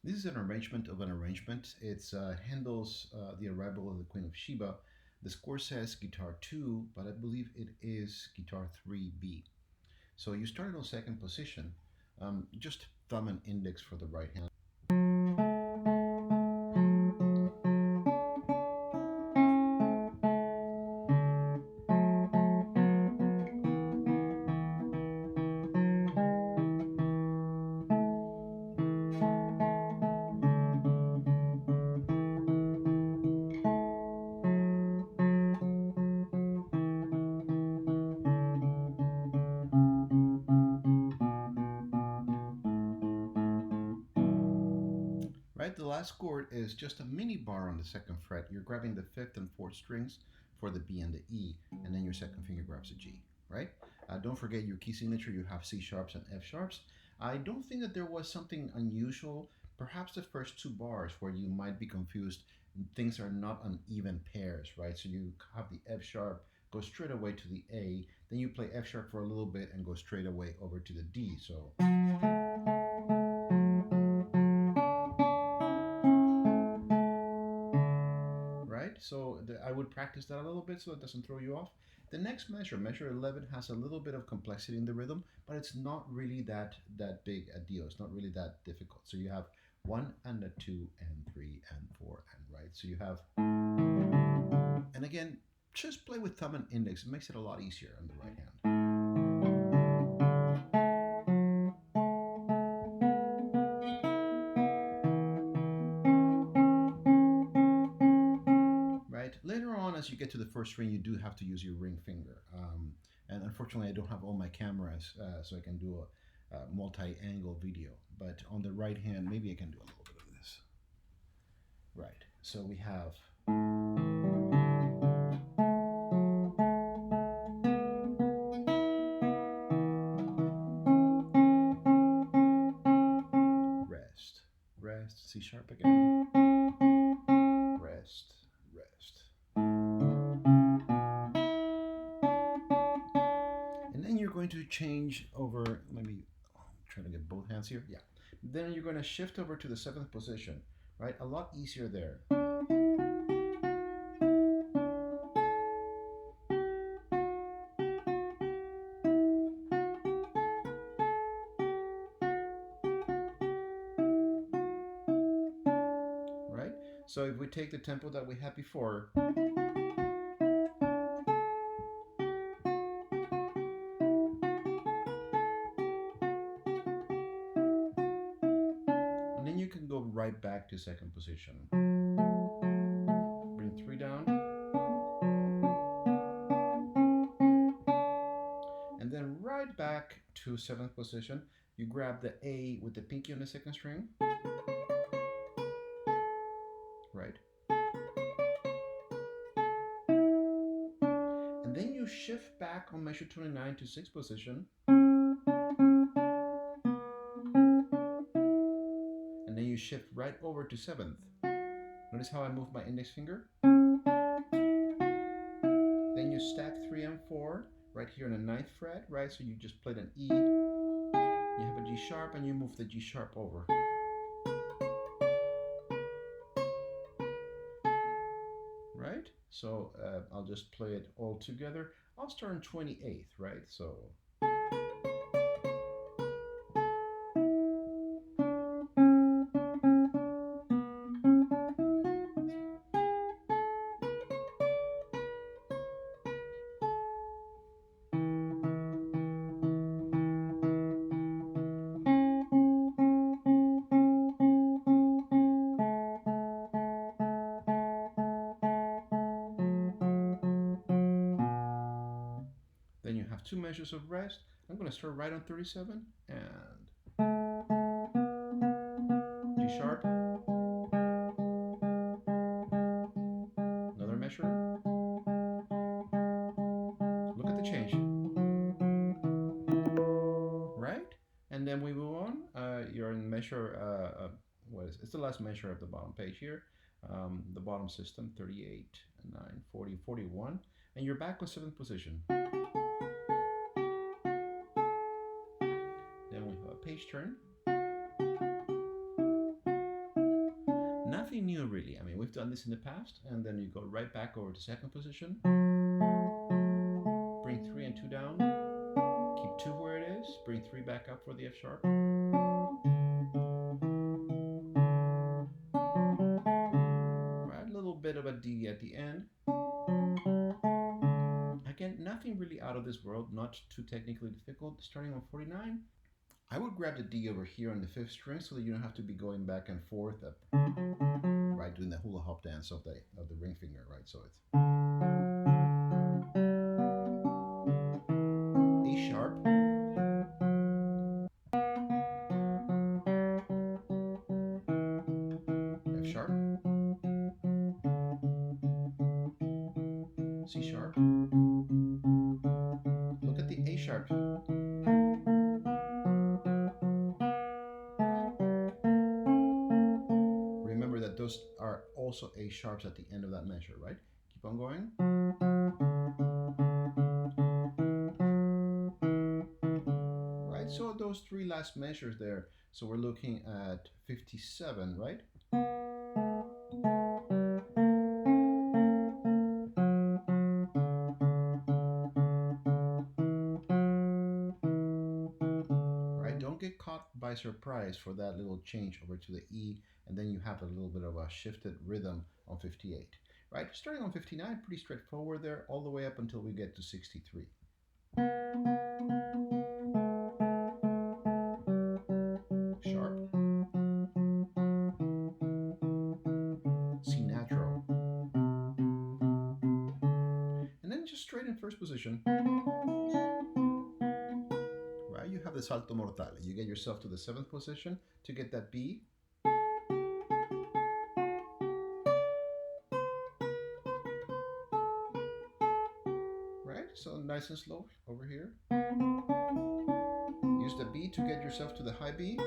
This is an arrangement of an arrangement. It's Handel's The Arrival of the Queen of Sheba. The score says guitar 2, but I believe it is guitar 3B. So you started on second position. Just thumb and index for the right hand. Right, the last chord is just a mini bar on the second fret. You're grabbing the fifth and fourth strings for the B and the E, and then your second finger grabs a G, right? Don't forget your key signature, you have C sharps and F sharps. I don't think that there was something unusual, perhaps the first two bars where you might be confused. Things are not on even pairs, right? So you have the F sharp, go straight away to the A, then you play F sharp for a little bit and go straight away over to the D. So right? So I would practice that a little bit so it doesn't throw you off. The next measure, measure 11, has a little bit of complexity in the rhythm, but it's not really that big a deal. It's not really that difficult. So you have 1 and a 2 and 3 and 4 and right. So you have, and again, just play with thumb and index. It makes it a lot easier on the right hand. Right? Later on, as you get to the first string, you do have to use your ring finger. And unfortunately, I don't have all my cameras, so I can do a multi-angle video. But on the right hand, maybe I can do a little bit of this. Right. So we have rest, rest, C sharp again, rest, rest. And then you're going to change over, maybe try to get both hands here. Yeah. Then you're going to shift over to the seventh position, right? A lot easier there. Right? So if we take the tempo that we had before, and then you can go right back to second position. Bring 3 down. And then right back to seventh position. You grab the A with the pinky on the second string. Right. And then you shift back on measure 29 to sixth position. And then you shift right over to seventh. Notice how I move my index finger? Then you stack 3 and 4 right here on the ninth fret, right? So you just played an E, you have a G sharp, and you move the G sharp over. Right? So I'll just play it all together. I'll start on 28th, right? So then you have 2 measures of rest. I'm going to start right on 37 and G sharp, another measure. Look at the change. Right? And then we move on. You're in measure, what is it? It's the last measure of the bottom page here. The bottom system, 38, 9, 40, 41. And you're back on seventh position. Then we have a page turn. new really. I mean, we've done this in the past, and then you go right back over to second position, bring 3 and 2 down, keep 2 where it is, bring 3 back up for the F sharp. Right, a little bit of a D at the end. Again, nothing really out of this world, not too technically difficult. Starting on 49, I would grab the D over here on the 5th string so that you don't have to be going back and forth up, right, doing the hula hop dance of the ring finger, right? So it's A sharp, F sharp, C sharp. Look at the A sharp. Remember that those are also A sharps at the end of that measure, right? Keep on going. Right, so those 3 last measures there. So we're looking at 57, right? Right, don't get caught by surprise for that little change over to the E, and then you have a little bit of a shifted rhythm on 58. Right, starting on 59, pretty straightforward there, all the way up until we get to 63. Sharp, C natural, and then just straight in first position. Right, you have the salto mortale. You get yourself to the 7th position to get that B. Right, so nice and slow over here. Use the B to get yourself to the high B.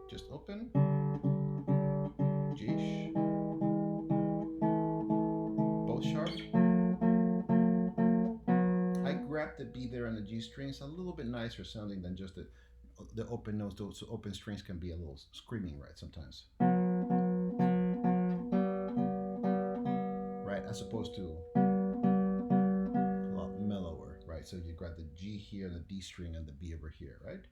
Just open. G, both sharp. I grabbed the B there on the G strings, a little bit nicer sounding than just the open notes. Those open strings can be a little screaming, right, sometimes. Right, as opposed to a lot mellower, right? So you grab the G here and the D string and the B over here, right?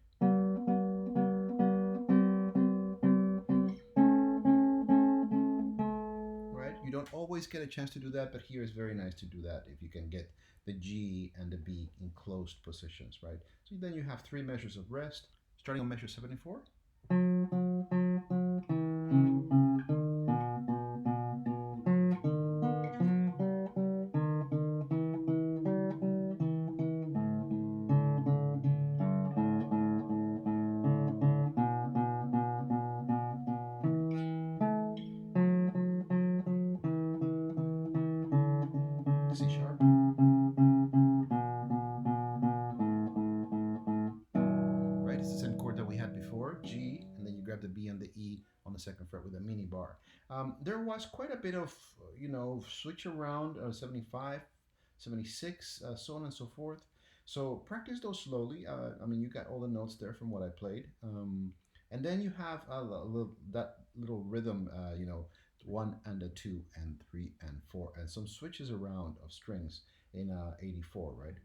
Right, you don't always get a chance to do that, but here is very nice to do that if you can get the G and the B in closed positions, right? So then you have 3 measures of rest, starting on measure 74. C sharp. Right, it's the same chord that we had before, G, and then you grab the B and the E on the 2nd fret with a mini bar. There was quite a bit of, switch around 75, 76, so on and so forth. So practice those slowly. I mean, you got all the notes there from what I played. And then you have that little rhythm, 1 and a 2 and 3 and 4, and some switches around of strings in 84, right?